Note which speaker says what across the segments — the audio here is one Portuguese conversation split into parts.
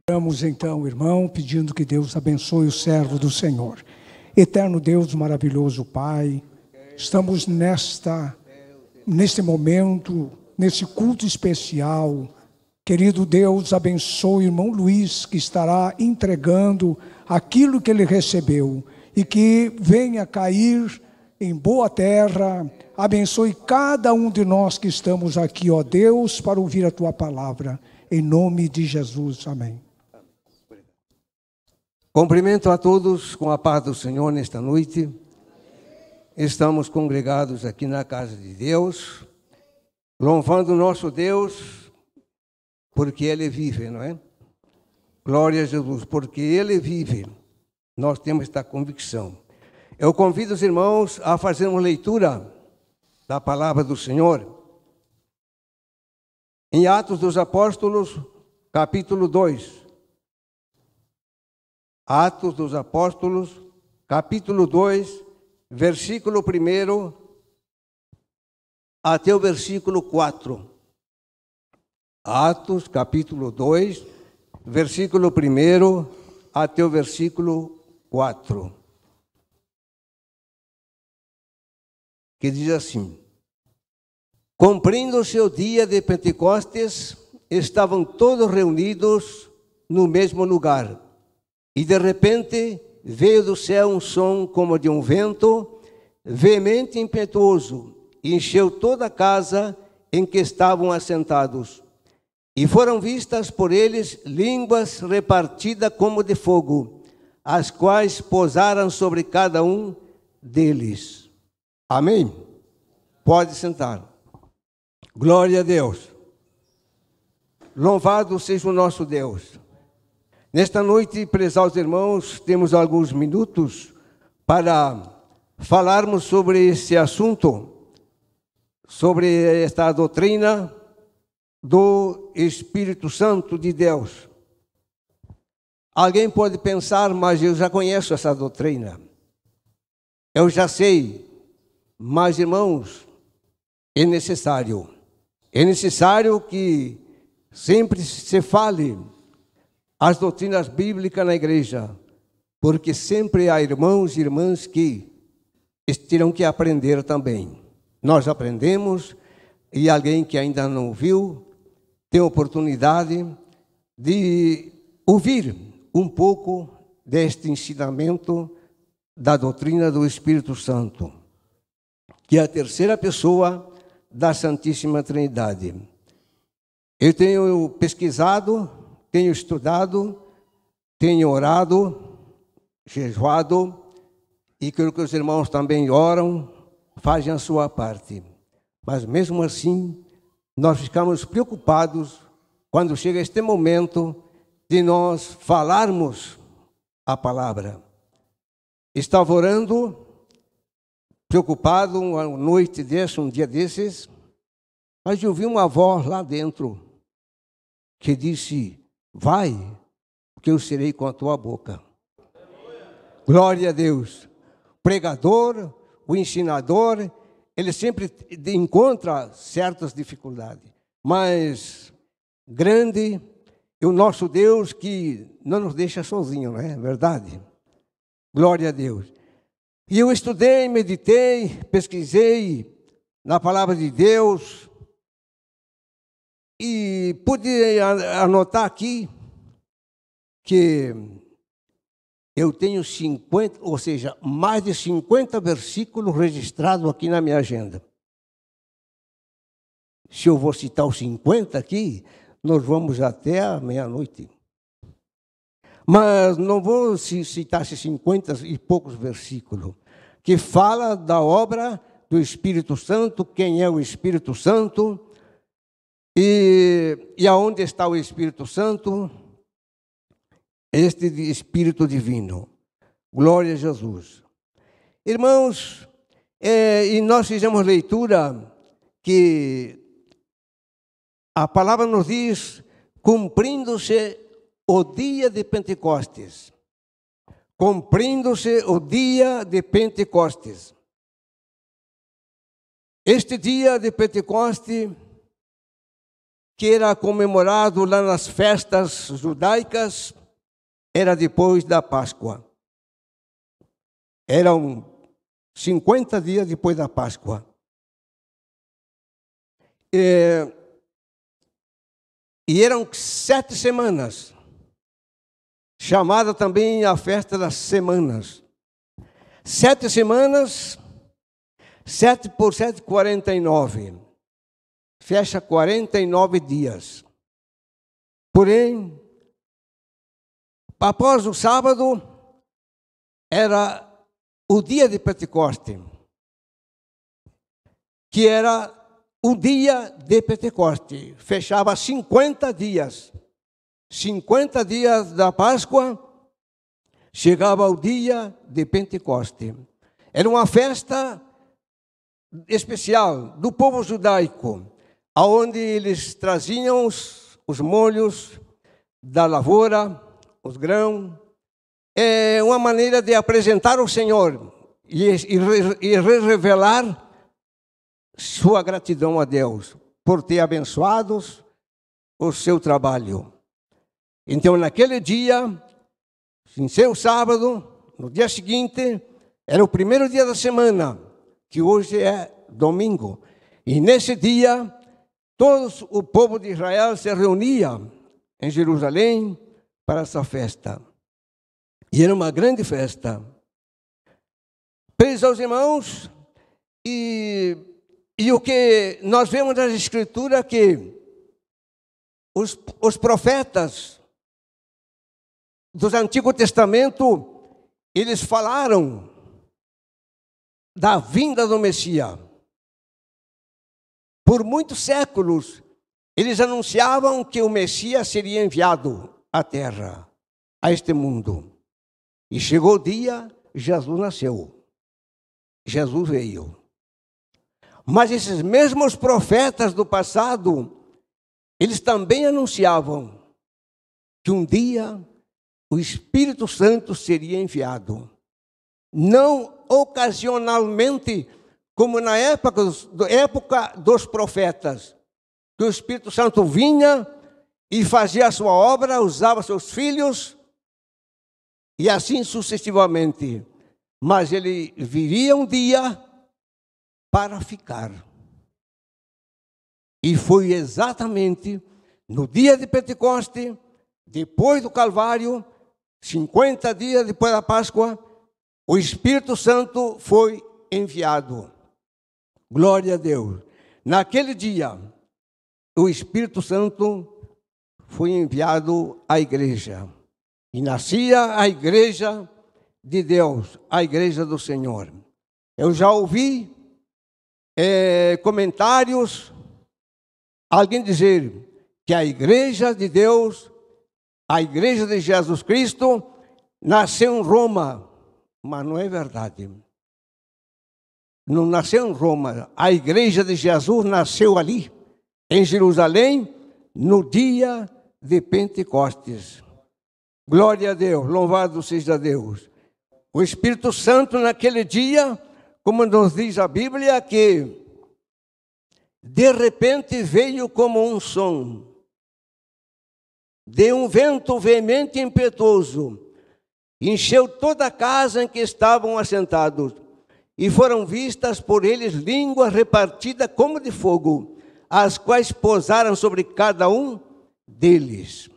Speaker 1: Oramos então, irmão, pedindo que Deus abençoe o servo do Senhor. Eterno Deus, maravilhoso Pai, estamos neste momento, nesse culto especial. Querido Deus, abençoe o irmão Luiz, que estará entregando aquilo que ele recebeu e que venha cair em boa terra. Abençoe cada um de nós que estamos aqui, ó Deus, para ouvir a Tua palavra. Em nome de Jesus, amém.
Speaker 2: Cumprimento a todos com a paz do Senhor nesta noite. Estamos congregados aqui na casa de Deus, louvando o nosso Deus, porque Ele vive, não é? Glória a Jesus, porque Ele vive. Nós temos esta convicção. Eu convido os irmãos a fazer uma leitura da palavra do Senhor em Atos dos Apóstolos, capítulo 2. Atos dos Apóstolos, capítulo 2, versículo 1 até o versículo 4. Atos, capítulo 2, versículo 1 até o versículo 4. Que diz assim: Cumprindo-se o dia de Pentecostes, estavam todos reunidos no mesmo lugar. E de repente veio do céu um som como de um vento, veemente e impetuoso, e encheu toda a casa em que estavam assentados. E foram vistas por eles línguas repartidas como de fogo, as quais pousaram sobre cada um deles. Amém? Pode sentar. Glória a Deus. Louvado seja o nosso Deus. Nesta noite, prezados irmãos, temos alguns minutos para falarmos sobre esse assunto, sobre esta doutrina do Espírito Santo de Deus. Alguém pode pensar, mas eu já conheço essa doutrina. Eu já sei, mas irmãos, é necessário que sempre se fale as doutrinas bíblicas na igreja, porque sempre há irmãos e irmãs que terão que aprender também. Nós aprendemos e alguém que ainda não ouviu tem a oportunidade de ouvir um pouco deste ensinamento da doutrina do Espírito Santo, que é a terceira pessoa da Santíssima Trindade. Eu tenho pesquisado, tenho estudado, tenho orado, jejuado, e quero que os irmãos também oram, fazem a sua parte. Mas mesmo assim, nós ficamos preocupados quando chega este momento de nós falarmos a palavra. Estava orando, preocupado, uma noite dessa, um dia desses, mas eu ouvi uma voz lá dentro que disse: vai, porque eu serei com a tua boca. Glória a Deus. O pregador, o ensinador, ele sempre encontra certas dificuldades, mas grande é o nosso Deus que não nos deixa sozinhos, não é verdade? Glória a Deus. E eu estudei, meditei, pesquisei na palavra de Deus e pude anotar aqui que eu tenho 50, ou seja, mais de 50 versículos registrados aqui na minha agenda. Se eu vou citar os 50 aqui, nós vamos até a meia-noite. Mas não vou citar esses 50 e poucos versículos, que fala da obra do Espírito Santo, quem é o Espírito Santo, e aonde está o Espírito Santo? Este Espírito Divino. Glória a Jesus. Irmãos, e nós fizemos leitura que a palavra nos diz: cumprindo-se o dia de Pentecostes. Cumprindo-se o dia de Pentecostes. Este dia de Pentecostes que era comemorado lá nas festas judaicas, era depois da Páscoa. Eram 50 dias depois da Páscoa. E eram 7 semanas, chamada também a festa das semanas. 7 semanas, 7 por 7, 49. Fecha 49 dias. Porém, após o sábado, era o dia de Pentecoste, que era o dia de Pentecoste. Fechava 50 dias. 50 dias da Páscoa, chegava o dia de Pentecoste. Era uma festa especial do povo judaico, aonde eles traziam os molhos da lavoura, os grãos. É uma maneira de apresentar o Senhor e revelar sua gratidão a Deus por ter abençoado o seu trabalho. Então, naquele dia, em seu sábado, no dia seguinte, era o primeiro dia da semana, que hoje é domingo. E nesse dia, todo o povo de Israel se reunia em Jerusalém para essa festa. E era uma grande festa. Presos aos irmãos, e o que nós vemos nas Escrituras, que os profetas do Antigo Testamento, eles falaram da vinda do Messias. Por muitos séculos, eles anunciavam que o Messias seria enviado à terra, a este mundo. E chegou o dia, Jesus nasceu. Jesus veio. Mas esses mesmos profetas do passado, eles também anunciavam que um dia o Espírito Santo seria enviado. Não ocasionalmente, como na época dos profetas, que o Espírito Santo vinha e fazia a sua obra, usava seus filhos, e assim sucessivamente. Mas ele viria um dia para ficar. E foi exatamente no dia de Pentecoste, depois do Calvário, 50 dias depois da Páscoa, o Espírito Santo foi enviado. Glória a Deus. Naquele dia, o Espírito Santo foi enviado à igreja. E nascia a igreja de Deus, a igreja do Senhor. Eu já ouvi comentários, alguém dizer que a igreja de Deus, a igreja de Jesus Cristo, nasceu em Roma, mas não é verdade. Não nasceu em Roma. A igreja de Jesus nasceu ali, em Jerusalém, no dia de Pentecostes. Glória a Deus, louvado seja Deus. O Espírito Santo naquele dia, como nos diz a Bíblia, que de repente veio como um som de um vento veemente e impetuoso, encheu toda a casa em que estavam assentados, e foram vistas por eles línguas repartidas como de fogo, as quais pousaram sobre cada um deles.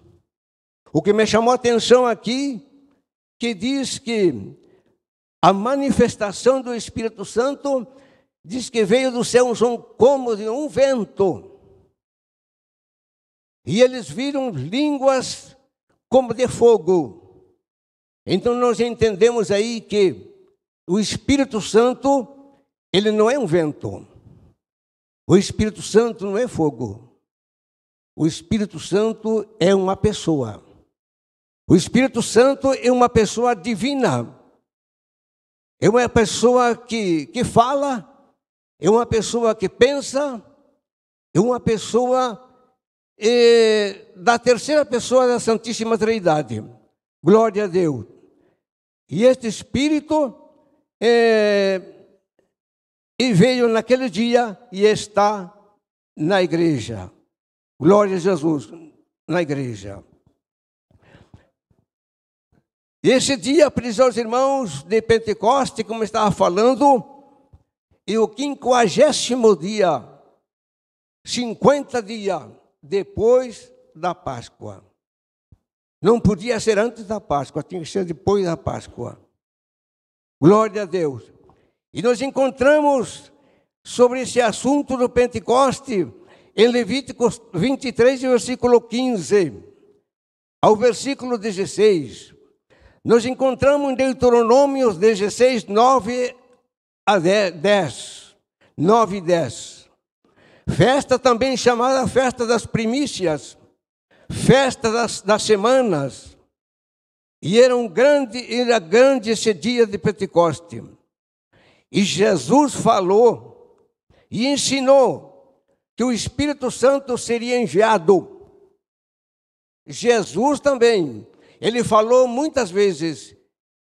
Speaker 2: O que me chamou a atenção aqui, que diz que a manifestação do Espírito Santo, diz que veio do céu um som como de um vento. E eles viram línguas como de fogo. Então nós entendemos aí que o Espírito Santo, ele não é um vento. O Espírito Santo não é fogo. O Espírito Santo é uma pessoa. O Espírito Santo é uma pessoa divina. É uma pessoa que fala, é uma pessoa que pensa, é uma pessoa da terceira pessoa da Santíssima Trindade. Glória a Deus. E este Espírito e veio naquele dia e está na igreja. Glória a Jesus na igreja. Esse dia, preciosos irmãos, de Pentecoste, como eu estava falando, e o 50º dia, 50 dias depois da Páscoa. Não podia ser antes da Páscoa, tinha que ser depois da Páscoa. Glória a Deus. E nós encontramos sobre esse assunto do Pentecoste em Levíticos 23, versículo 15 ao versículo 16. Nós encontramos em Deuteronômio 16, 9 a 10. 9 e 10. Festa também chamada Festa das Primícias, Festa das Semanas. E era grande esse dia de Pentecoste. E Jesus falou e ensinou que o Espírito Santo seria enviado. Jesus também, ele falou muitas vezes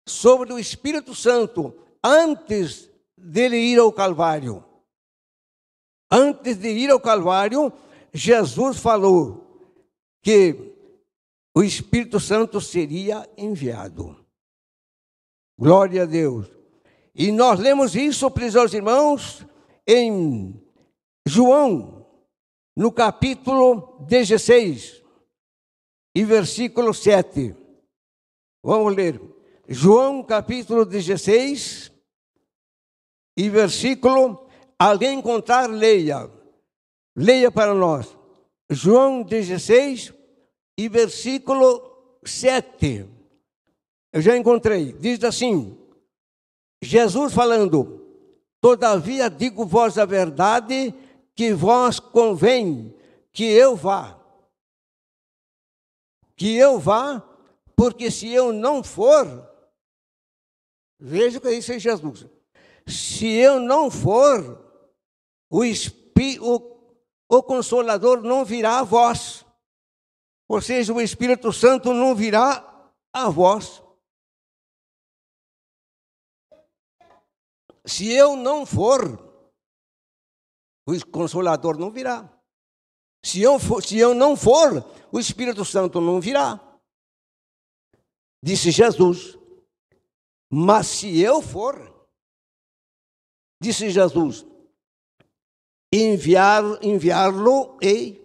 Speaker 2: sobre o Espírito Santo antes dele ir ao Calvário. Antes de ir ao Calvário, Jesus falou que o Espírito Santo seria enviado. Glória a Deus. E nós lemos isso, preciosos irmãos, em João, no capítulo 16, e versículo 7. Vamos ler. João, capítulo 16, e versículo, alguém encontrar, leia. Leia para nós. João 16, e versículo 7. Eu já encontrei. Diz assim, Jesus falando: todavia digo-vos a verdade, que vos convém que eu vá. Que eu vá, porque se eu não for, veja o que disse Jesus. Se eu não for, o Consolador não virá a vós. Ou seja, o Espírito Santo não virá a vós. Se eu não for, o Consolador não virá. Se eu não for, o Espírito Santo não virá. Disse Jesus. Mas se eu for, disse Jesus, enviá-lo-ei.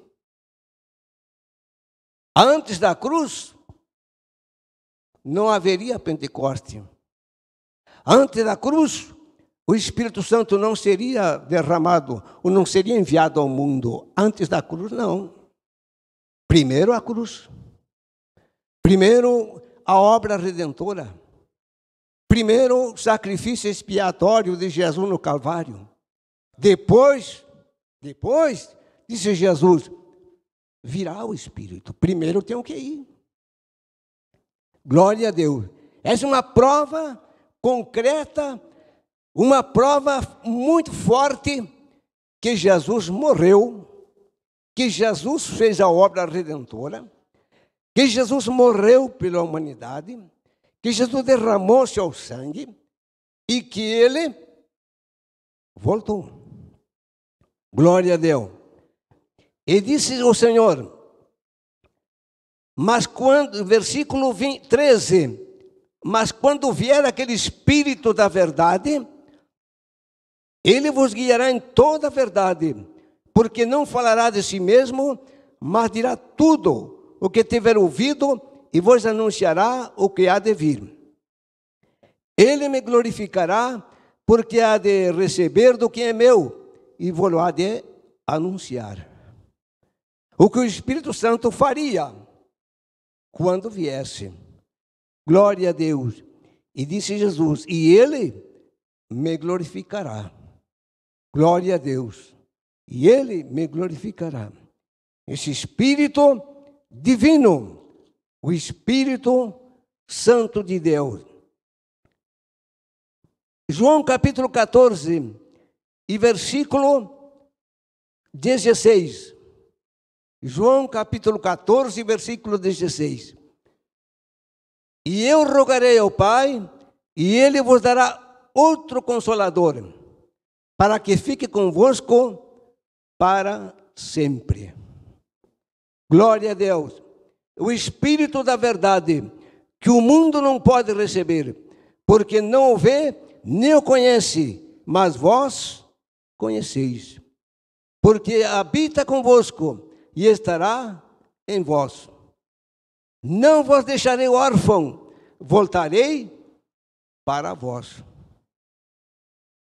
Speaker 2: Antes da cruz, não haveria Pentecoste. Antes da cruz, o Espírito Santo não seria derramado, ou não seria enviado ao mundo. Antes da cruz, não. Primeiro a cruz. Primeiro a obra redentora. Primeiro o sacrifício expiatório de Jesus no Calvário. Depois, disse Jesus, virá o Espírito. Primeiro tem que ir. Glória a Deus. Essa é uma prova concreta, uma prova muito forte que Jesus morreu, que Jesus fez a obra redentora, que Jesus morreu pela humanidade, que Jesus derramou seu sangue e que ele voltou. Glória a Deus. E disse o Senhor, mas quando, versículo 13, mas quando vier aquele Espírito da verdade, ele vos guiará em toda a verdade, porque não falará de si mesmo, mas dirá tudo o que tiver ouvido e vos anunciará o que há de vir. Ele me glorificará, porque há de receber do que é meu e vos há de anunciar. O que o Espírito Santo faria quando viesse. Glória a Deus. E disse Jesus, e ele me glorificará. Glória a Deus. E ele me glorificará. Esse Espírito divino, o Espírito Santo de Deus. João capítulo 14 e versículo 16. João capítulo 14, versículo 16. E eu rogarei ao Pai, e Ele vos dará outro Consolador, para que fique convosco para sempre. Glória a Deus. O Espírito da verdade, que o mundo não pode receber, porque não o vê, nem o conhece, mas vós conheceis, porque habita convosco e estará em vós. Não vos deixarei órfão, voltarei para vós.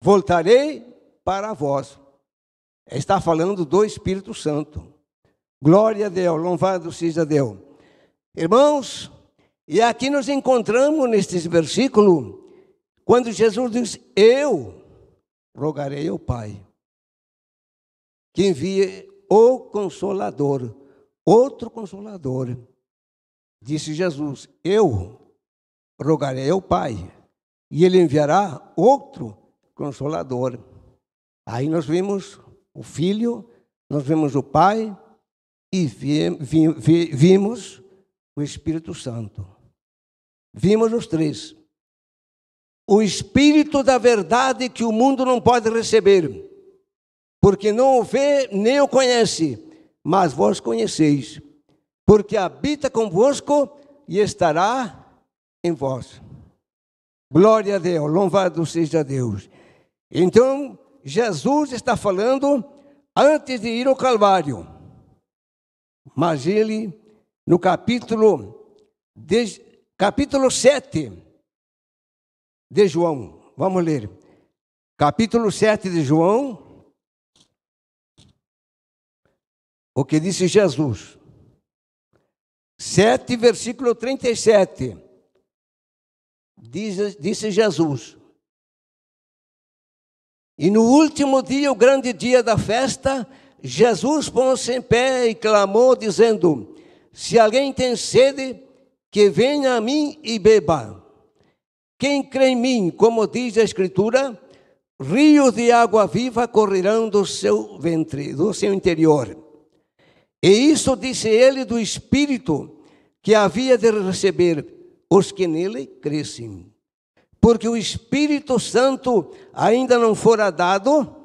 Speaker 2: Voltarei para vós. Está falando do Espírito Santo. Glória a Deus, louvado seja Deus. Irmãos, e aqui nos encontramos neste versículo, quando Jesus diz: eu rogarei ao Pai que envie o Consolador, outro Consolador. Disse Jesus: eu rogarei ao Pai e Ele enviará outro Consolador. Aí nós vimos o Filho, nós vimos o Pai e vimos o Espírito Santo. Vimos os três. O Espírito da verdade, que o mundo não pode receber, porque não o vê nem o conhece, mas vós conheceis, porque habita convosco e estará em vós. Glória a Deus, louvado seja Deus. Então, Jesus está falando antes de ir ao Calvário, mas ele, no capítulo 7 de João, vamos ler, capítulo 7 de João, o que disse Jesus, 7, versículo 37, disse Jesus: e no último dia, o grande dia da festa, Jesus pôs-se em pé e clamou, dizendo: se alguém tem sede, que venha a mim e beba. Quem crê em mim, como diz a Escritura, rios de água viva correrão do seu ventre, do seu interior. E isso disse ele do Espírito que havia de receber os que nele crescem. Porque o Espírito Santo ainda não fora dado,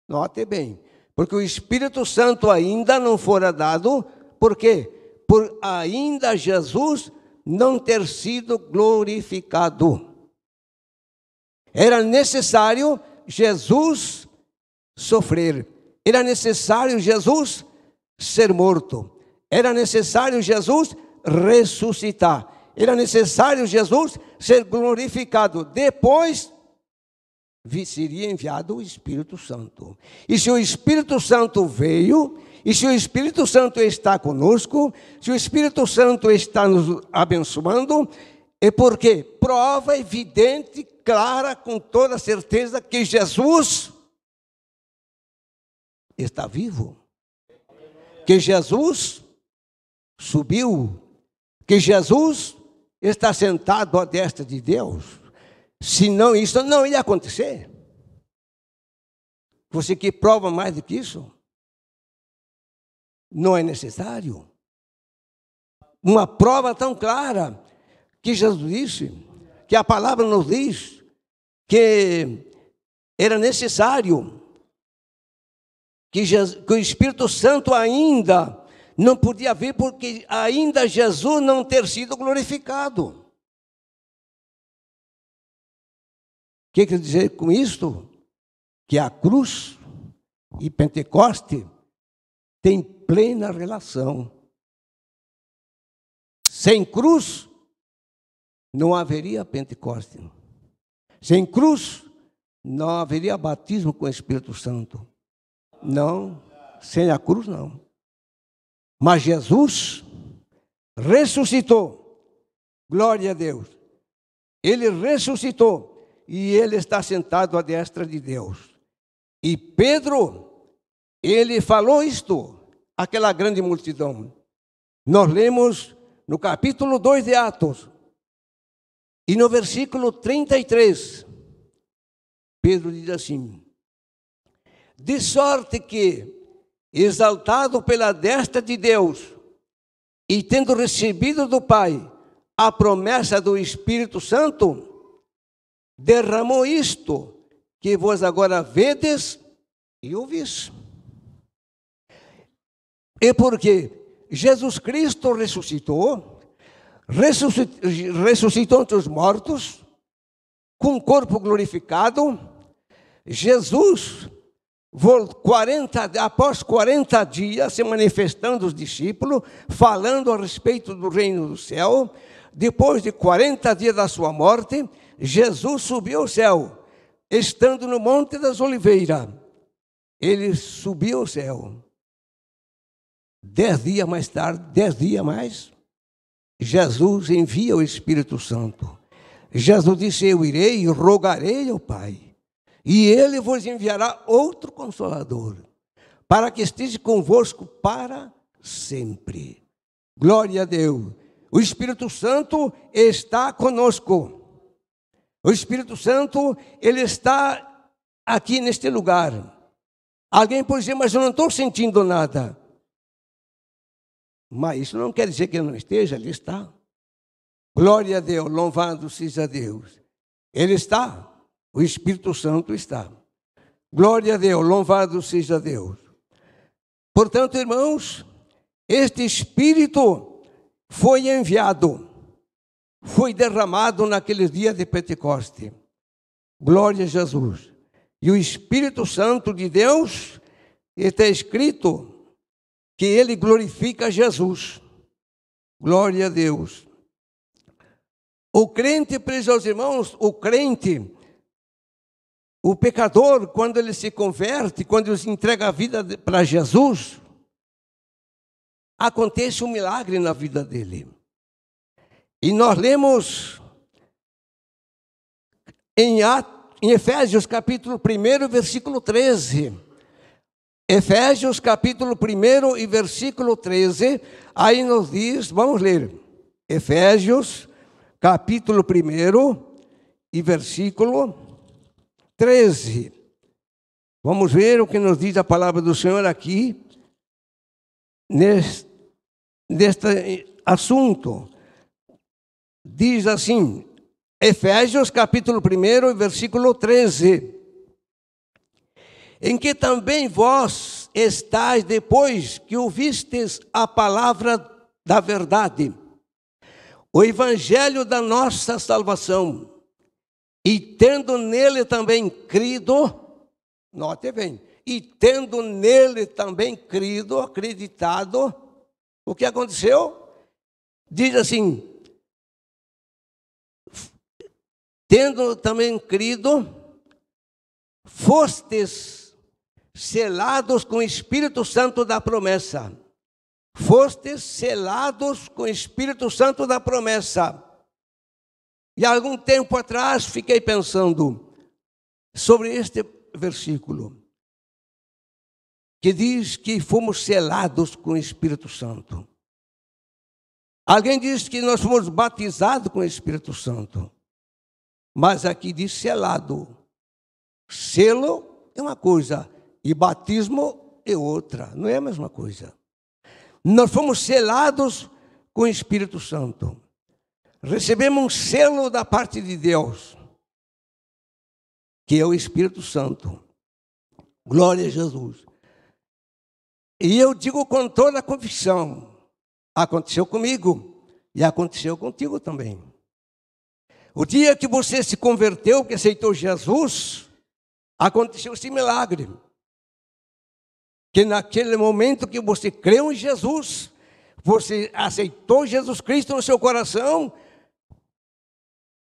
Speaker 2: note bem, porque o Espírito Santo ainda não fora dado, por quê? Por ainda Jesus não ter sido glorificado. Era necessário Jesus sofrer, era necessário Jesus ser morto, era necessário Jesus ressuscitar, era necessário Jesus ser glorificado. Depois seria enviado o Espírito Santo. E se o Espírito Santo veio, e se o Espírito Santo está conosco, se o Espírito Santo está nos abençoando, é porque prova evidente, clara, com toda certeza, que Jesus está vivo, que Jesus subiu, que Jesus está sentado à destra de Deus. Senão isso não ia acontecer. Você quer prova mais do que isso? Não é necessário. Uma prova tão clara que Jesus disse, que a palavra nos diz, que era necessário, que o Espírito Santo ainda não podia vir, porque ainda Jesus não ter sido glorificado. O que quer dizer com isto? Que a cruz e Pentecoste têm plena relação. Sem cruz, não haveria Pentecoste. Sem cruz, não haveria batismo com o Espírito Santo. Não, sem a cruz não. Mas Jesus ressuscitou. Glória a Deus. Ele ressuscitou. E ele está sentado à destra de Deus. E Pedro, ele falou isto àquela grande multidão. Nós lemos no capítulo 2 de Atos. E no versículo 33, Pedro diz assim: de sorte que, exaltado pela destra de Deus, e tendo recebido do Pai a promessa do Espírito Santo, derramou isto que vós agora vedes e ouvis. E porque Jesus Cristo ressuscitou entre os mortos, com o corpo glorificado. Jesus, após 40 dias, se manifestando aos discípulos, falando a respeito do reino do céu. Depois de 40 dias da sua morte, Jesus subiu ao céu, estando no Monte das Oliveiras. Ele subiu ao céu. 10 dias mais tarde, 10 dias mais, Jesus envia o Espírito Santo. Jesus disse: eu irei e rogarei ao Pai, e Ele vos enviará outro Consolador, para que esteja convosco para sempre. Glória a Deus. O Espírito Santo está conosco. O Espírito Santo, Ele está aqui neste lugar. Alguém pode dizer: mas eu não estou sentindo nada. Mas isso não quer dizer que ele não esteja, ele está. Glória a Deus, louvado seja Deus. Ele está, o Espírito Santo está. Glória a Deus, louvado seja Deus. Portanto, irmãos, este Espírito foi enviado, foi derramado naqueles dias de Pentecoste. Glória a Jesus. E o Espírito Santo de Deus, está escrito que ele glorifica Jesus. Glória a Deus. O crente, presos irmãos, o crente, o pecador, quando ele se converte, quando ele se entrega a vida para Jesus, acontece um milagre na vida dele. E nós lemos em Efésios capítulo 1, versículo 13. Efésios capítulo 1 e versículo 13, aí nos diz, vamos ler, Efésios capítulo 1 e versículo 13. Vamos ver o que nos diz a palavra do Senhor aqui, neste assunto. Diz assim, Efésios capítulo 1 e versículo 13. Em que também vós estáis, depois que ouvistes a palavra da verdade, o evangelho da nossa salvação, e tendo nele também crido, note bem, e tendo nele também crido, acreditado, o que aconteceu? Diz assim, tendo também crido, fostes selados com o Espírito Santo da promessa. Fostes selados com o Espírito Santo da promessa. E há algum tempo atrás fiquei pensando sobre este versículo, que diz que fomos selados com o Espírito Santo. Alguém diz que nós fomos batizados com o Espírito Santo, mas aqui diz selado. Selo é uma coisa e batismo é outra, não é a mesma coisa. Nós fomos selados com o Espírito Santo. Recebemos um selo da parte de Deus, que é o Espírito Santo. Glória a Jesus. E eu digo com toda a convicção, aconteceu comigo e aconteceu contigo também. O dia que você se converteu, que aceitou Jesus, aconteceu esse milagre. Que naquele momento que você creu em Jesus, você aceitou Jesus Cristo no seu coração,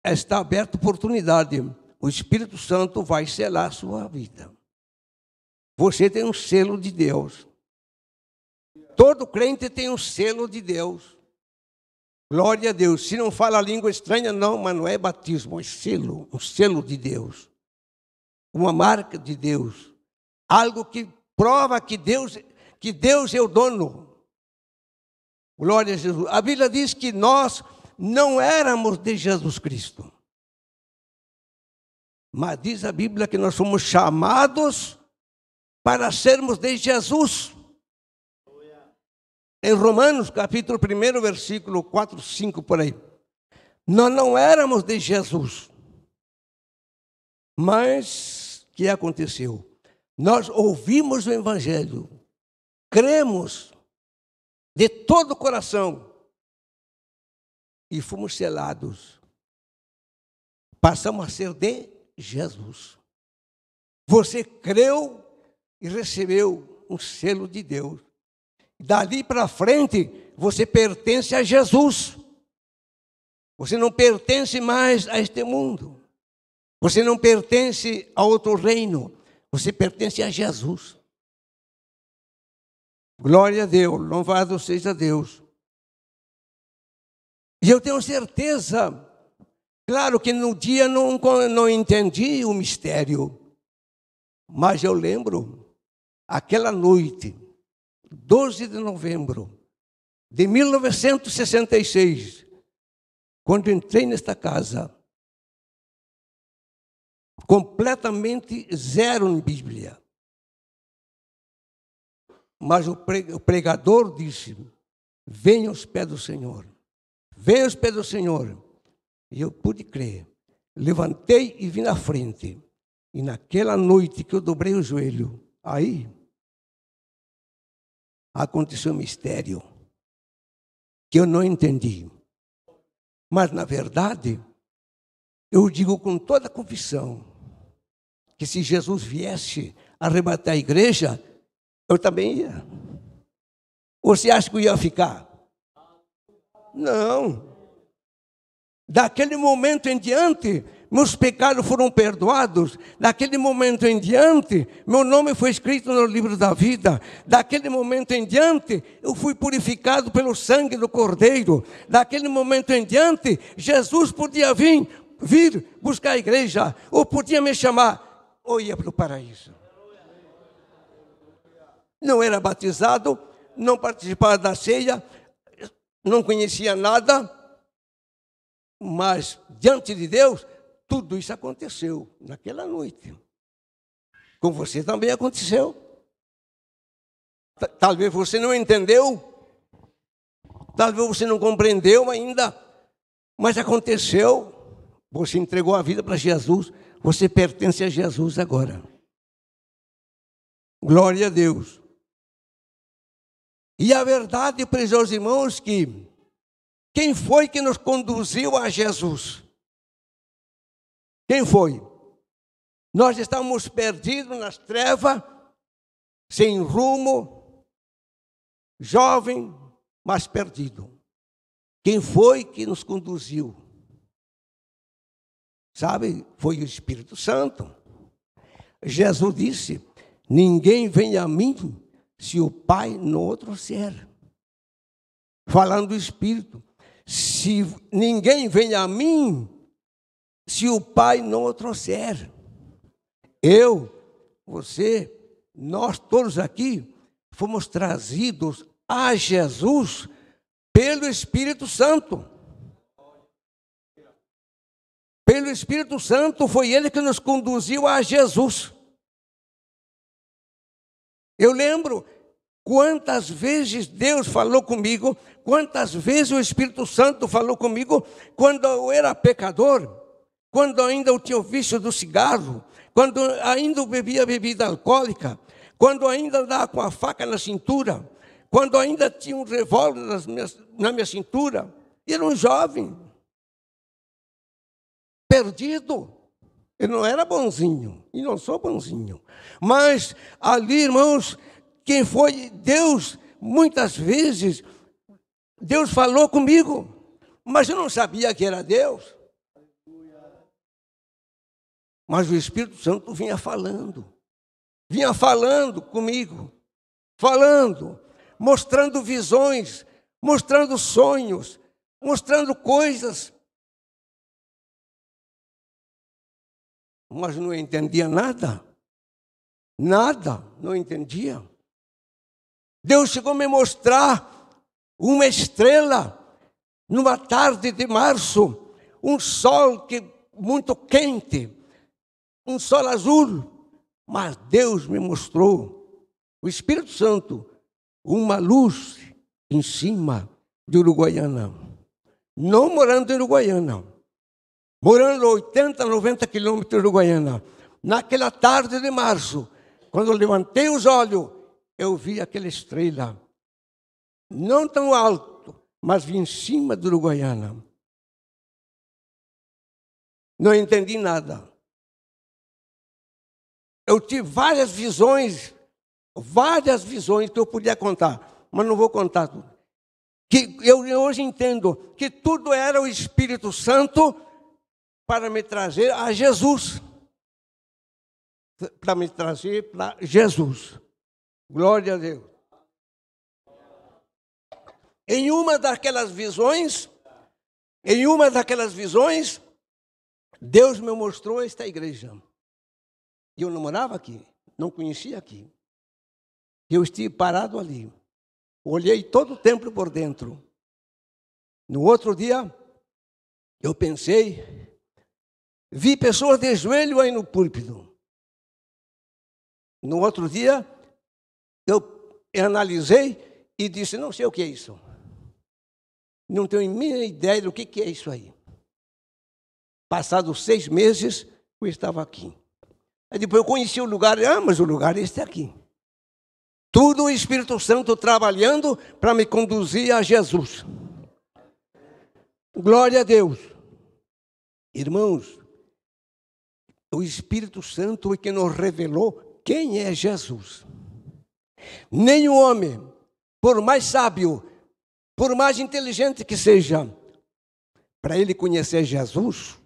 Speaker 2: está aberta a oportunidade. O Espírito Santo vai selar a sua vida. Você tem um selo de Deus. Todo crente tem um selo de Deus. Glória a Deus. Se não fala língua estranha, não, mas não é batismo, é selo, um selo de Deus. Uma marca de Deus. Algo que prova que Deus é o dono. Glória a Jesus. A Bíblia diz que nós não éramos de Jesus Cristo. Mas diz a Bíblia que nós fomos chamados para sermos de Jesus. Em Romanos, capítulo 1, versículo 4, 5, por aí. Nós não éramos de Jesus. Mas o que aconteceu? Nós ouvimos o Evangelho, cremos, de todo o coração, e fomos selados. Passamos a ser de Jesus. Você creu e recebeu um selo de Deus. Dali para frente, você pertence a Jesus. Você não pertence mais a este mundo. Você não pertence a outro reino. Você pertence a Jesus. Glória a Deus, louvado seja Deus. E eu tenho certeza, claro que no dia não entendi o mistério, mas eu lembro, aquela noite, 12 de novembro de 1966, quando entrei nesta casa, completamente zero em Bíblia. Mas o pregador disse, venha aos pés do Senhor. Venha aos pés do Senhor. E eu pude crer. Levantei e vim na frente. E naquela noite que eu dobrei o joelho, aí aconteceu um mistério que eu não entendi. Mas, na verdade, eu digo com toda a convicção que se Jesus viesse arrebatar a igreja, eu também ia. Ou você acha que eu ia ficar? Não. Daquele momento em diante, meus pecados foram perdoados. Daquele momento em diante, meu nome foi escrito no livro da vida. Daquele momento em diante, eu fui purificado pelo sangue do Cordeiro. Daquele momento em diante, Jesus podia vir buscar a igreja, ou podia me chamar, ou ia para o paraíso. Não era batizado, não participava da ceia, não conhecia nada, mas diante de Deus, tudo isso aconteceu naquela noite. Com você também aconteceu. Talvez você não entendeu, talvez você não compreendeu ainda, mas aconteceu. Você entregou a vida para Jesus, você pertence a Jesus agora. Glória a Deus. E a verdade, preciosos irmãos, que quem foi que nos conduziu a Jesus? Quem foi? Nós estávamos perdidos nas trevas, sem rumo, jovem, mas perdido. Quem foi que nos conduziu? Sabe, foi o Espírito Santo. Jesus disse, ninguém vem a mim se o Pai não o trouxer. Falando do Espírito. Se ninguém vem a mim se o Pai não o trouxer. Eu, você, nós todos aqui fomos trazidos a Jesus pelo Espírito Santo. Pelo Espírito Santo foi Ele que nos conduziu a Jesus. Eu lembro quantas vezes Deus falou comigo, quantas vezes o Espírito Santo falou comigo quando eu era pecador, quando ainda eu tinha o vício do cigarro, quando ainda eu bebia bebida alcoólica, quando ainda andava com a faca na cintura, quando ainda tinha um revólver na minha cintura. E era um jovem, perdido. Eu não era bonzinho, e não sou bonzinho. Mas ali, irmãos, quem foi Deus, muitas vezes, Deus falou comigo, mas eu não sabia que era Deus. Mas o Espírito Santo vinha falando comigo, falando, mostrando visões, mostrando sonhos, mostrando coisas. Mas não entendia nada, não entendia. Deus chegou a me mostrar uma estrela, numa tarde de março, um sol muito quente, um sol azul, mas Deus me mostrou, o Espírito Santo, uma luz em cima de Uruguaiana, não morando em Uruguaiana, morando a 80, 90 quilômetros de Uruguaiana. Naquela tarde de março, quando eu levantei os olhos, eu vi aquela estrela. não tão alto, mas vi em cima do Uruguaiana. Não entendi nada. Eu tive várias visões que eu podia contar, mas não vou contar tudo. Que eu hoje entendo que tudo era o Espírito Santo para me trazer a Jesus. Para me trazer para Jesus. Glória a Deus. Em uma daquelas visões, Deus me mostrou esta igreja. E eu não morava aqui, não conhecia aqui. Eu estive parado ali. Olhei todo o templo por dentro. No outro dia, eu pensei, vi pessoas de joelho aí no púlpito. No outro dia, eu analisei e disse, não sei o que é isso. Não tenho a mínima ideia do que é isso aí. Passados 6 meses, eu estava aqui. Aí depois eu conheci o lugar, mas o lugar é este aqui. Tudo o Espírito Santo trabalhando para me conduzir a Jesus. Glória a Deus. Irmãos, o Espírito Santo é que nos revelou quem é Jesus. Nenhum homem, por mais sábio, por mais inteligente que seja, para ele conhecer Jesus,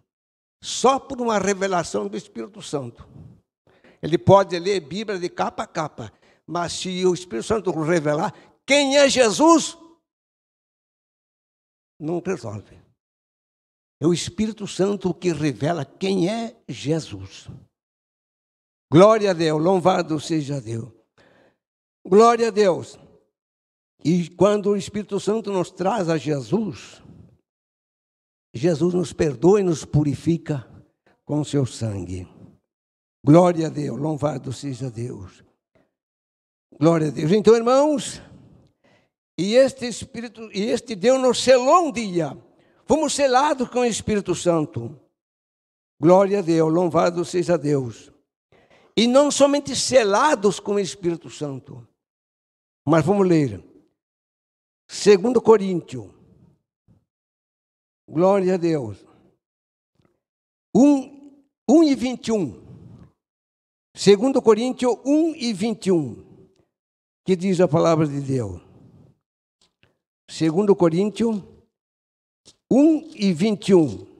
Speaker 2: só por uma revelação do Espírito Santo. Ele pode ler a Bíblia de capa a capa, mas se o Espírito Santo revelar quem é Jesus, não resolve. É o Espírito Santo que revela quem é Jesus. Glória a Deus, louvado seja Deus. Glória a Deus. E quando o Espírito Santo nos traz a Jesus, Jesus nos perdoa e nos purifica com seu sangue. Glória a Deus, louvado seja Deus. Glória a Deus. Então, irmãos, este Deus nos selou um dia. Fomos selados com o Espírito Santo. Glória a Deus, louvado seja Deus. E não somente selados com o Espírito Santo, mas vamos ler. 2 Coríntios. Glória a Deus. 1 e 21. 2 Coríntios 1 e 21. Que diz a palavra de Deus. 2 Coríntios 1 e 21.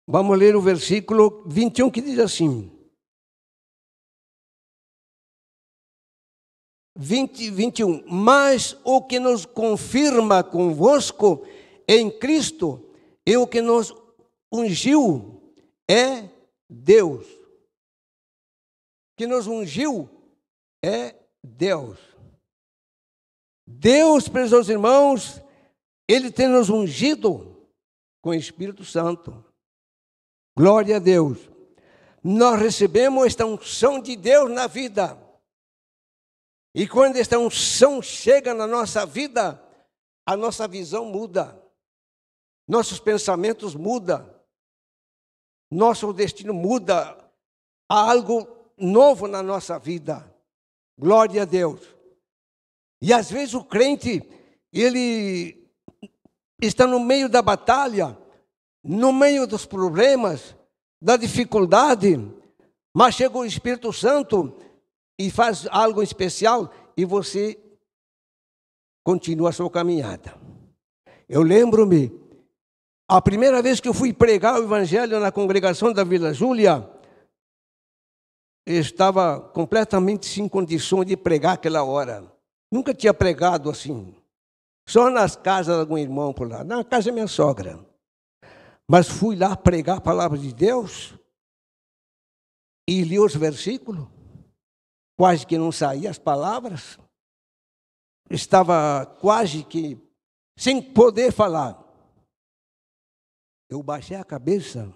Speaker 2: Vamos ler o versículo 21 que diz assim. 21. Mas o que nos confirma convosco em Cristo e o que nos ungiu é Deus. Que nos ungiu é Deus. Deus, preciosos irmãos, Ele tem nos ungido com o Espírito Santo. Glória a Deus. Nós recebemos esta unção de Deus na vida. E quando esta unção chega na nossa vida, a nossa visão muda. Nossos pensamentos mudam. Nosso destino muda. Há algo novo na nossa vida. Glória a Deus. E às vezes o crente, ele está no meio da batalha, no meio dos problemas, da dificuldade, mas chega o Espírito Santo e faz algo especial e você continua a sua caminhada. Eu lembro-me, a primeira vez que eu fui pregar o Evangelho na congregação da Vila Júlia, eu estava completamente sem condições de pregar aquela hora. Nunca tinha pregado assim, só nas casas de algum irmão por lá, na casa da minha sogra. Mas fui lá pregar a palavra de Deus e li os versículos, quase que não saíam as palavras, estava quase que sem poder falar. Eu baixei a cabeça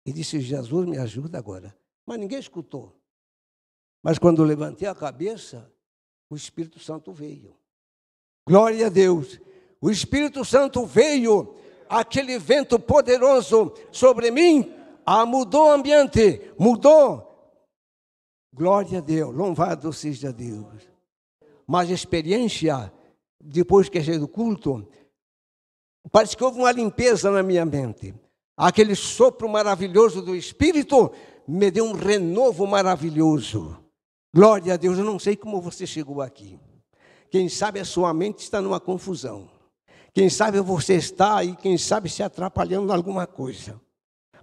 Speaker 2: e disse, Jesus, me ajuda agora. Mas ninguém escutou. Mas quando eu levantei a cabeça, o Espírito Santo veio. Glória a Deus. O Espírito Santo veio, aquele vento poderoso sobre mim, mudou o ambiente, mudou. Glória a Deus, louvado seja Deus. Mas a experiência, depois que achei do culto, parece que houve uma limpeza na minha mente. Aquele sopro maravilhoso do Espírito me deu um renovo maravilhoso. Glória a Deus, eu não sei como você chegou aqui. Quem sabe a sua mente está numa confusão. Quem sabe você está aí, quem sabe se atrapalhando em alguma coisa.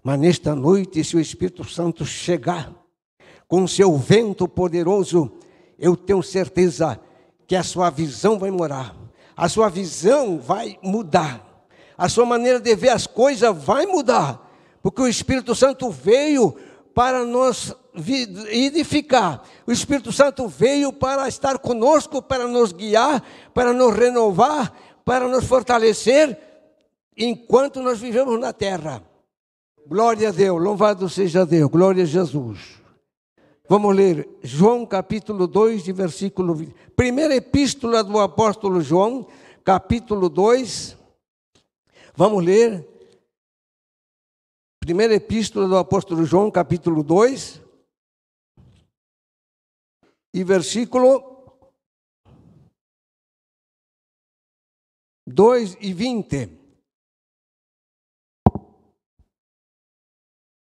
Speaker 2: Mas nesta noite, se o Espírito Santo chegar com o seu vento poderoso, eu tenho certeza que a sua visão vai morar. A sua visão vai mudar. A sua maneira de ver as coisas vai mudar. Porque o Espírito Santo veio para nos edificar. O Espírito Santo veio para estar conosco, para nos guiar, para nos renovar, para nos fortalecer, enquanto nós vivemos na terra. Glória a Deus, louvado seja Deus, glória a Jesus. Vamos ler João capítulo 2, de versículo 20. Primeira epístola do apóstolo João, capítulo 2. Vamos ler. Primeira epístola do apóstolo João, capítulo 2. E versículo 2 e 20.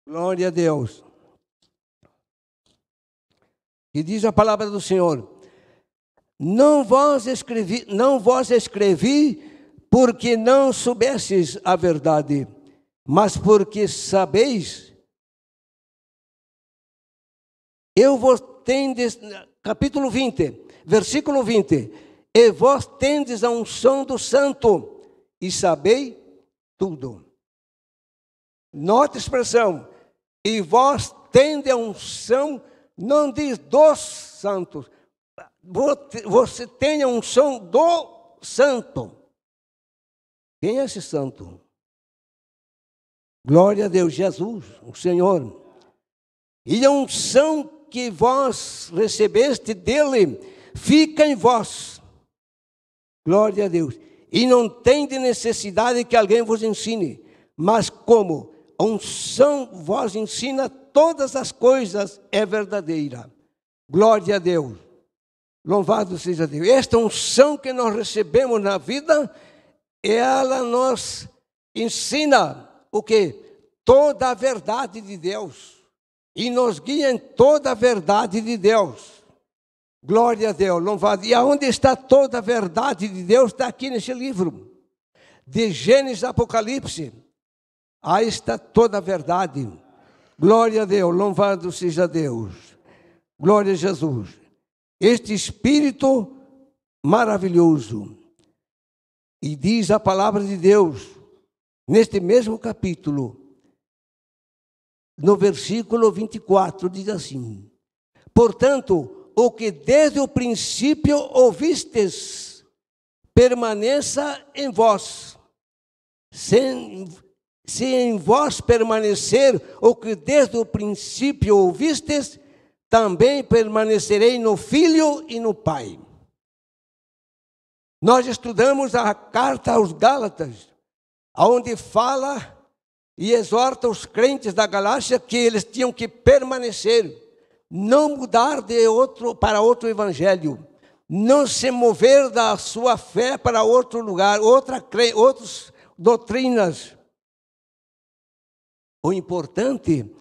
Speaker 2: Glória a Deus. E diz a palavra do Senhor: não vos escrevi porque não soubesses a verdade, mas porque sabeis. Eu vos tendes, capítulo 20, versículo 20, e vós tendes a unção do Santo, e sabei tudo. Nota a expressão, e vós tendes a unção, não diz dos santos, você tem a unção do Santo. Quem é esse santo? Glória a Deus, Jesus, o Senhor. E a unção que vós recebeste dele, fica em vós. Glória a Deus. E não tem de necessidade que alguém vos ensine, mas como a unção vos ensina todas as coisas, é verdadeira. Glória a Deus. Louvado seja Deus. Esta unção que nós recebemos na vida, ela nos ensina o quê? Toda a verdade de Deus. E nos guia em toda a verdade de Deus. Glória a Deus, louvado. E aonde está toda a verdade de Deus? Está aqui nesse livro. De Gênesis a Apocalipse. Aí está toda a verdade. Glória a Deus, louvado seja Deus. Glória a Jesus. Este Espírito maravilhoso. E diz a palavra de Deus, neste mesmo capítulo, no versículo 24, diz assim: portanto, o que desde o princípio ouvistes, permaneça em vós. Se em vós permanecer o que desde o princípio ouvistes, também permanecerei no Filho e no Pai. Nós estudamos a carta aos Gálatas, onde fala e exorta os crentes da Galácia que eles tinham que permanecer, não mudar para outro evangelho, não se mover da sua fé para outro lugar, outras doutrinas. O importante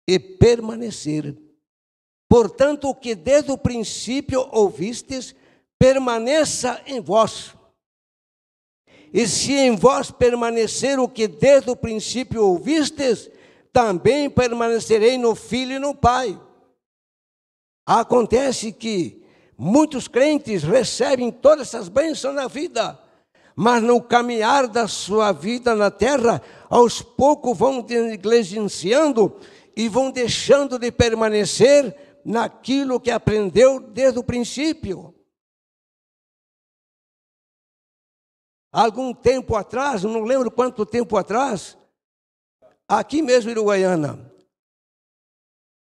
Speaker 2: é permanecer. Portanto, o que desde o princípio ouvistes, permaneça em vós. E se em vós permanecer o que desde o princípio ouvistes, também permanecerei no Filho e no Pai. Acontece que muitos crentes recebem todas essas bênçãos na vida, mas no caminhar da sua vida na terra, aos poucos vão negligenciando e vão deixando de permanecer naquilo que aprendeu desde o princípio. Algum tempo atrás, não lembro quanto tempo atrás, aqui mesmo em Uruguaiana,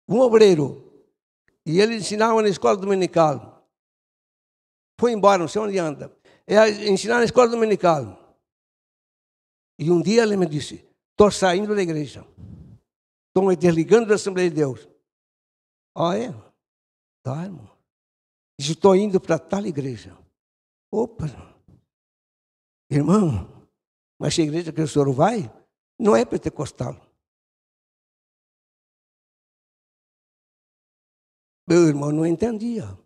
Speaker 2: um obreiro, e ele ensinava na escola dominical. Foi embora, não sei onde anda. Ensinar na escola dominical. E um dia ele me disse: estou saindo da igreja. Estou me desligando da Assembleia de Deus. Ah, é? Tá, irmão? Estou indo para tal igreja. Opa, irmão, mas a igreja que o senhor vai não é pentecostal. Meu irmão não entendia.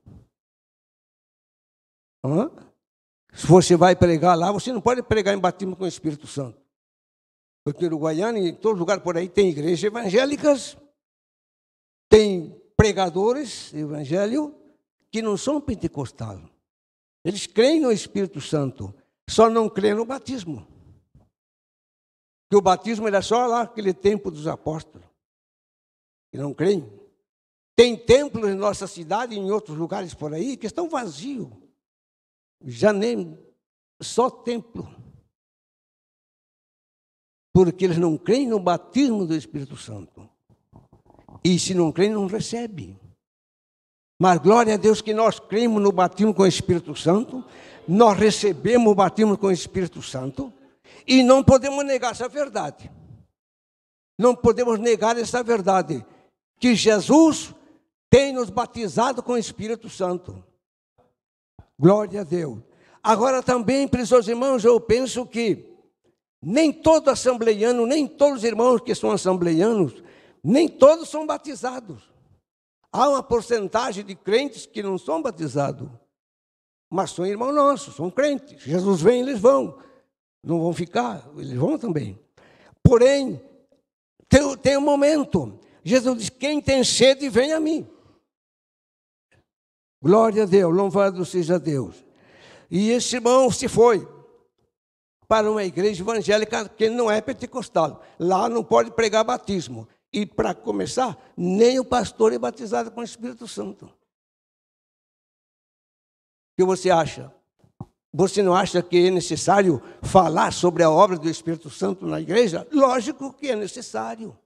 Speaker 2: Se você vai pregar lá, você não pode pregar em batismo com o Espírito Santo. Porque no Uruguaiana e em todo lugar por aí tem igrejas evangélicas, tem pregadores de evangelho que não são pentecostais. Eles creem no Espírito Santo, só não creem no batismo. Que o batismo era só lá aquele tempo dos apóstolos. E não creem. Tem templos em nossa cidade e em outros lugares por aí que estão vazios. Já nem só templo. Porque eles não creem no batismo do Espírito Santo. E se não creem, não recebe. Mas glória a Deus que nós cremos no batismo com o Espírito Santo, nós recebemos o batismo com o Espírito Santo e não podemos negar essa verdade. Não podemos negar essa verdade, que Jesus tem nos batizado com o Espírito Santo. Glória a Deus. Agora também, preciosos irmãos, eu penso que nem todo assembleiano, nem todos os irmãos que são assembleianos, nem todos são batizados. Há uma porcentagem de crentes que não são batizados, mas são irmãos nossos, são crentes. Jesus vem, eles vão. Não vão ficar, eles vão também. Porém, tem um momento. Jesus diz, quem tem sede, vem a mim. Glória a Deus, louvado seja Deus. E esse irmão se foi para uma igreja evangélica que não é pentecostal. Lá não pode pregar batismo. E para começar, nem o pastor é batizado com o Espírito Santo. O que você acha? Você não acha que é necessário falar sobre a obra do Espírito Santo na igreja? Lógico que é necessário.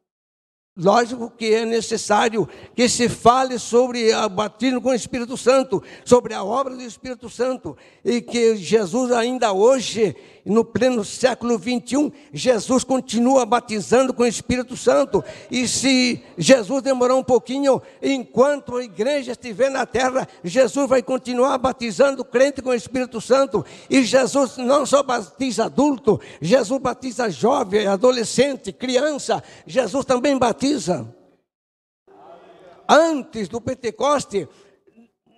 Speaker 2: Lógico que é necessário que se fale sobre o batismo com o Espírito Santo, sobre a obra do Espírito Santo, e que Jesus ainda hoje, no pleno século 21, Jesus continua batizando com o Espírito Santo, e se Jesus demorar um pouquinho, enquanto a igreja estiver na terra, Jesus vai continuar batizando o crente com o Espírito Santo, e Jesus não só batiza adulto, Jesus batiza jovem, adolescente, criança, Jesus também batiza. Antes do Pentecoste,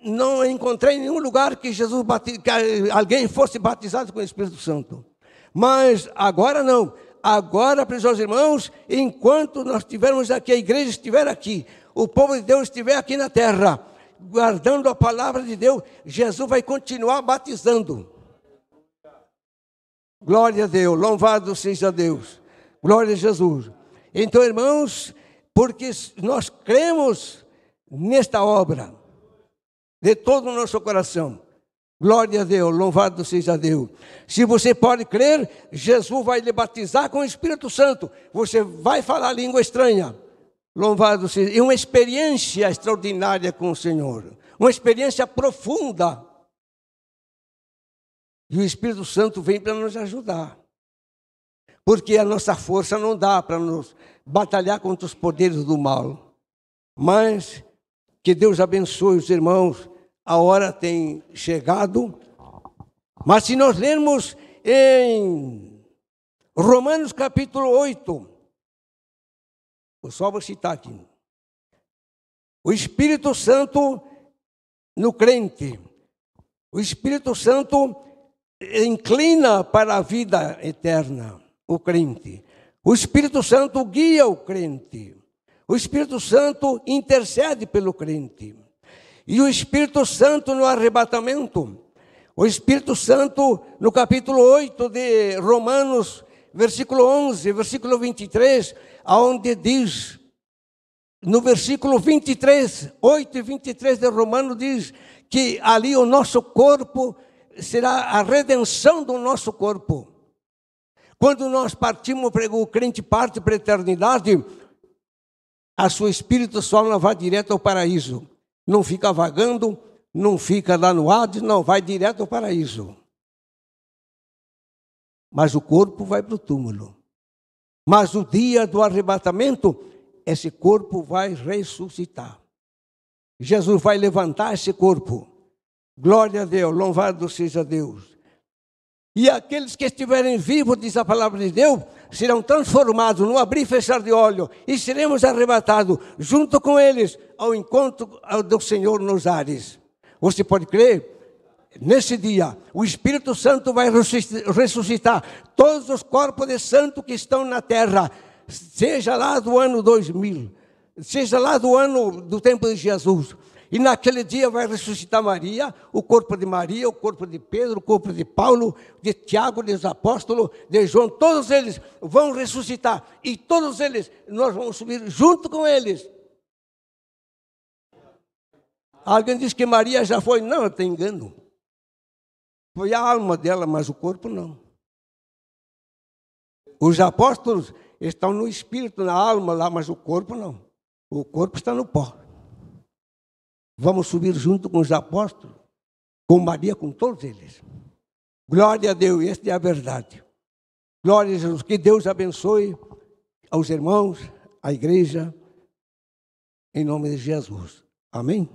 Speaker 2: não encontrei em nenhum lugar que que alguém fosse batizado com o Espírito Santo. Mas agora não. Agora, preciosos irmãos, enquanto nós estivermos aqui, a igreja estiver aqui, o povo de Deus estiver aqui na terra, guardando a palavra de Deus, Jesus vai continuar batizando. Glória a Deus, louvado seja Deus. Glória a Jesus. Então, irmãos, porque nós cremos nesta obra, de todo o nosso coração. Glória a Deus, louvado seja Deus. Se você pode crer, Jesus vai lhe batizar com o Espírito Santo. Você vai falar língua estranha. Louvado seja. E uma experiência extraordinária com o Senhor. Uma experiência profunda. E o Espírito Santo vem para nos ajudar. Porque a nossa força não dá para nos batalhar contra os poderes do mal. Mas que Deus abençoe os irmãos. A hora tem chegado. Mas se nós lermos em Romanos capítulo 8, eu só vou citar aqui. O Espírito Santo no crente. O Espírito Santo inclina para a vida eterna o crente. O Espírito Santo guia o crente. O Espírito Santo intercede pelo crente. E o Espírito Santo no arrebatamento. O Espírito Santo no capítulo 8 de Romanos, versículo 11, versículo 23, onde diz, no versículo 23, 8 e 23 de Romanos diz que ali o nosso corpo será a redenção do nosso corpo. Quando nós partimos, o crente parte para a eternidade, a seu espírito só não vai direto ao paraíso. Não fica vagando, não fica lá no Hades, não, vai direto ao paraíso. Mas o corpo vai para o túmulo. Mas o dia do arrebatamento, esse corpo vai ressuscitar. Jesus vai levantar esse corpo. Glória a Deus, louvado seja Deus. E aqueles que estiverem vivos, diz a palavra de Deus, serão transformados no abrir e fechar de olho, e seremos arrebatados junto com eles ao encontro do Senhor nos ares. Você pode crer? Nesse dia, o Espírito Santo vai ressuscitar todos os corpos de santos que estão na terra, seja lá do ano 2000, seja lá do ano do tempo de Jesus. E naquele dia vai ressuscitar Maria, o corpo de Maria, o corpo de Pedro, o corpo de Paulo, de Tiago, dos apóstolos, de João, todos eles vão ressuscitar. E todos eles, nós vamos subir junto com eles. Alguém diz que Maria já foi. Não, tem engano. Foi a alma dela, mas o corpo não. Os apóstolos estão no espírito, na alma lá, mas o corpo não. O corpo está no pó. Vamos subir junto com os apóstolos, com Maria, com todos eles. Glória a Deus, esta é a verdade. Glória a Jesus, que Deus abençoe aos irmãos, à igreja, em nome de Jesus. Amém?